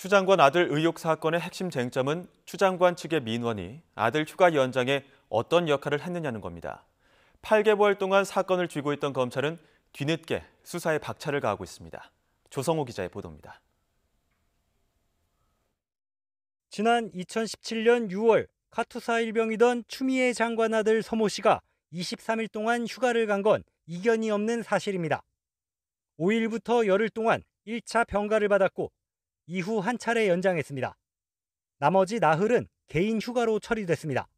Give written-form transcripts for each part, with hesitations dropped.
추 장관 아들 의혹 사건의 핵심 쟁점은 추 장관 측의 민원이 아들 휴가 연장에 어떤 역할을 했느냐는 겁니다. 8개월 동안 사건을 쥐고 있던 검찰은 뒤늦게 수사에 박차를 가하고 있습니다. 조성호 기자의 보도입니다. 지난 2017년 6월 카투사 일병이던 추미애 장관 아들 서모 씨가 23일 동안 휴가를 간 건 이견이 없는 사실입니다. 5일부터 열흘 동안 1차 병가를 받았고 이후 한 차례 연장했습니다. 나머지 나흘은 개인 휴가로 처리됐습니다.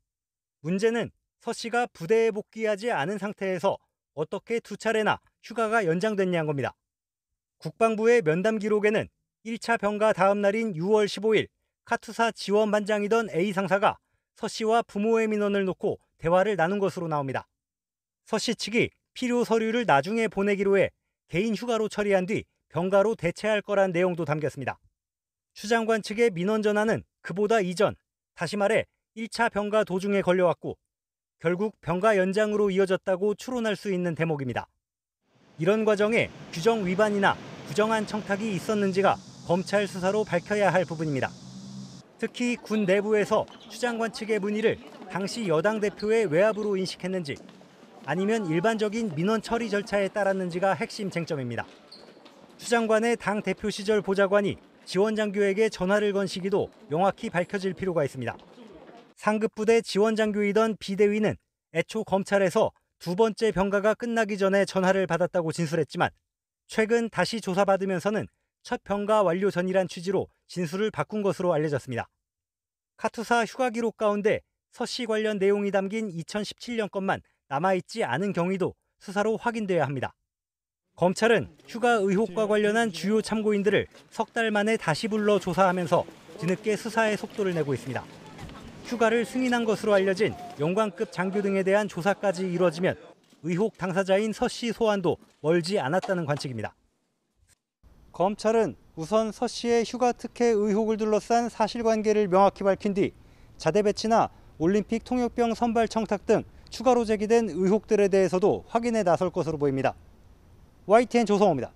문제는 서 씨가 부대에 복귀하지 않은 상태에서 어떻게 두 차례나 휴가가 연장됐냐는 겁니다. 국방부의 면담 기록에는 1차 병가 다음 날인 6월 15일 카투사 지원반장이던 A 상사가 서 씨와 부모의 민원을 놓고 대화를 나눈 것으로 나옵니다. 서 씨 측이 필요 서류를 나중에 보내기로 해 개인 휴가로 처리한 뒤 병가로 대체할 거란 내용도 담겼습니다. 추 장관 측의 민원 전화는 그보다 이전, 다시 말해 1차 병가 도중에 걸려왔고 결국 병가 연장으로 이어졌다고 추론할 수 있는 대목입니다. 이런 과정에 규정 위반이나 부정한 청탁이 있었는지가 검찰 수사로 밝혀야 할 부분입니다. 특히 군 내부에서 추 장관 측의 문의를 당시 여당 대표의 외압으로 인식했는지 아니면 일반적인 민원 처리 절차에 따랐는지가 핵심 쟁점입니다. 추 장관의 당 대표 시절 보좌관이 지원 장교에게 전화를 건 시기도 명확히 밝혀질 필요가 있습니다. 상급 부대 지원 장교이던 비대위는 애초 검찰에서 두 번째 병가가 끝나기 전에 전화를 받았다고 진술했지만 최근 다시 조사받으면서는 첫 병가 완료 전이란 취지로 진술을 바꾼 것으로 알려졌습니다. 카투사 휴가 기록 가운데 서 씨 관련 내용이 담긴 2017년 것만 남아있지 않은 경위도 수사로 확인돼야 합니다. 검찰은 휴가 의혹과 관련한 주요 참고인들을 석 달 만에 다시 불러 조사하면서 뒤늦게 수사에 속도를 내고 있습니다. 휴가를 승인한 것으로 알려진 영관급 장교 등에 대한 조사까지 이루어지면 의혹 당사자인 서 씨 소환도 멀지 않았다는 관측입니다. 검찰은 우선 서 씨의 휴가 특혜 의혹을 둘러싼 사실관계를 명확히 밝힌 뒤 자대 배치나 올림픽 통역병 선발 청탁 등 추가로 제기된 의혹들에 대해서도 확인에 나설 것으로 보입니다. YTN 조성호입니다.